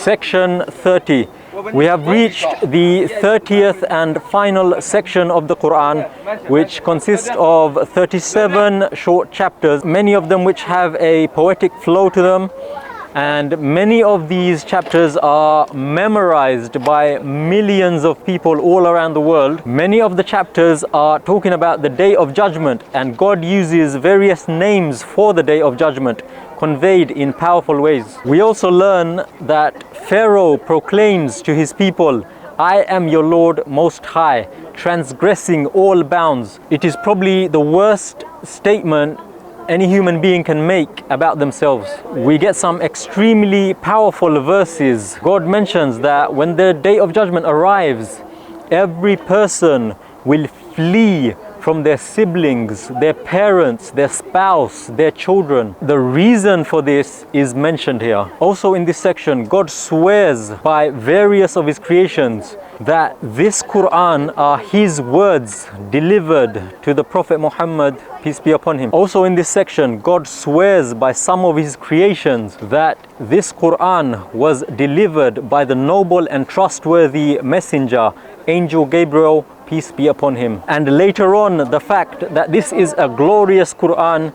Section 30. We have reached the 30th and final section of the Qur'an, which consists of 37 short chapters, many of them which have a poetic flow to them. And many of these chapters are memorized by millions of people all around the world. Many of the chapters are talking about the Day of Judgment, and God uses various names for the Day of Judgment, conveyed in powerful ways. We also learn that Pharaoh proclaims to his people, "I am your Lord Most High," transgressing all bounds. It is probably the worst statement any human being can make about themselves. We get some extremely powerful verses. God mentions that when the Day of Judgment arrives, every person will flee from their siblings, their parents, their spouse, their children. The reason for this is mentioned here. Also in this section, God swears by various of his creations that this Qur'an are his words delivered to the Prophet Muhammad, peace be upon him. Also in this section, God swears by some of his creations that this Qur'an was delivered by the noble and trustworthy messenger, Angel Gabriel, peace be upon him. And later on, the fact that this is a glorious Qur'an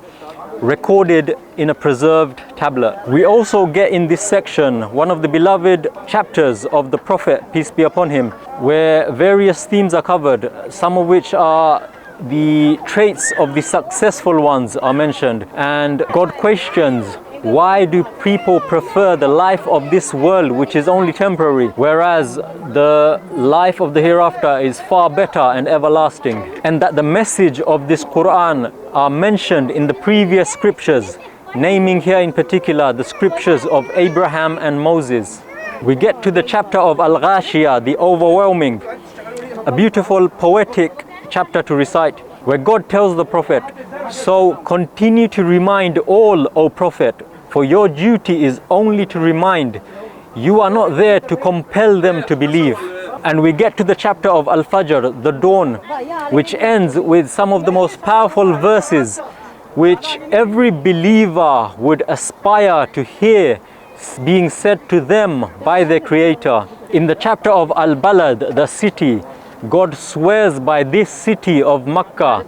recorded in a preserved tablet. We also get in this section one of the beloved chapters of the Prophet, peace be upon him, where various themes are covered, some of which are the traits of the successful ones are mentioned. And God questions, why do people prefer the life of this world, which is only temporary, whereas the life of the hereafter is far better and everlasting? And that the message of this Qur'an are mentioned in the previous scriptures, naming here in particular the scriptures of Abraham and Moses. We get to the chapter of Al-Ghashiyah, the overwhelming, a beautiful poetic chapter to recite, where God tells the Prophet, "So continue to remind all, O Prophet, for your duty is only to remind. You are not there to compel them to believe." And we get to the chapter of Al-Fajr, the dawn, which ends with some of the most powerful verses which every believer would aspire to hear being said to them by their Creator. In the chapter of Al-Balad, the city, God swears by this city of Makkah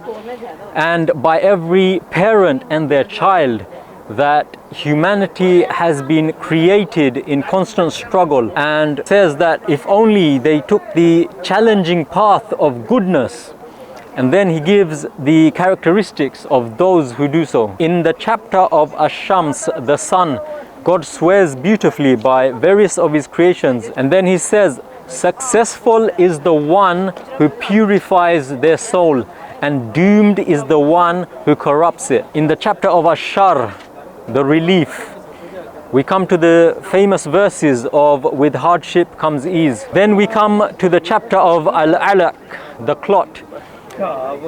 and by every parent and their child that humanity has been created in constant struggle, and says that if only they took the challenging path of goodness. And then he gives the characteristics of those who do so. In the chapter of Ash-Shams, the sun, God swears beautifully by various of his creations, and then he says, "Successful is the one who purifies their soul, and doomed is the one who corrupts it." In the chapter of Ash-Shar, the relief, we come to the famous verses of "With hardship comes ease." Then we come to the chapter of Al-Alaq, the clot.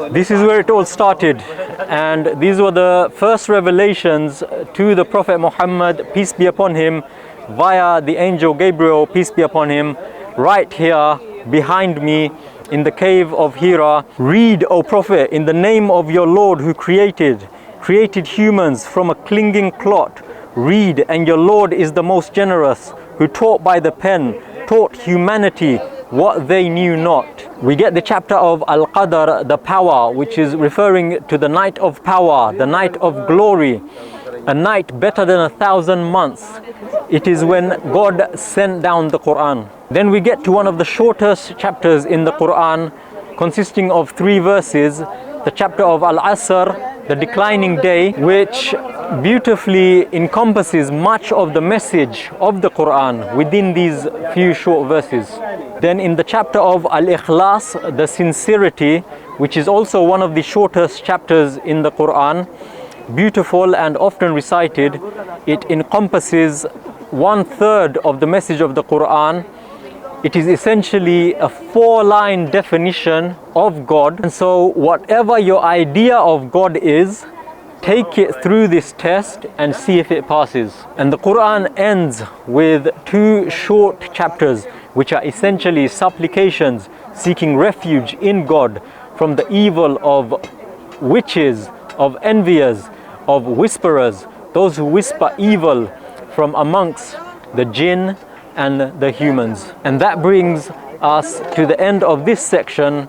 This is where it all started, and these were the first revelations to the Prophet Muhammad, peace be upon him, via the angel Gabriel, peace be upon him, right here behind me in the cave of Hira. "Read, O Prophet, in the name of your Lord who created humans from a clinging clot. Read, and your Lord is the most generous, who taught by the pen, taught humanity what they knew not." We get the chapter of Al-Qadr, the power, which is referring to the night of power, the night of glory, a night better than 1,000 months. It is when God sent down the Qur'an. Then we get to one of the shortest chapters in the Qur'an, consisting of 3 verses, the chapter of Al-Asr, the declining day, which beautifully encompasses much of the message of the Qur'an within these few short verses. Then in the chapter of Al-Ikhlas, the sincerity, which is also one of the shortest chapters in the Qur'an, beautiful and often recited, it encompasses 1/3 of the message of the Qur'an. It is essentially a 4-line definition of God. And so whatever your idea of God is, take it through this test and see if it passes. And the Qur'an ends with 2 short chapters, which are essentially supplications, seeking refuge in God from the evil of witches, of enviers, of whisperers, those who whisper evil from amongst the jinn, and the humans. And that brings us to the end of this section.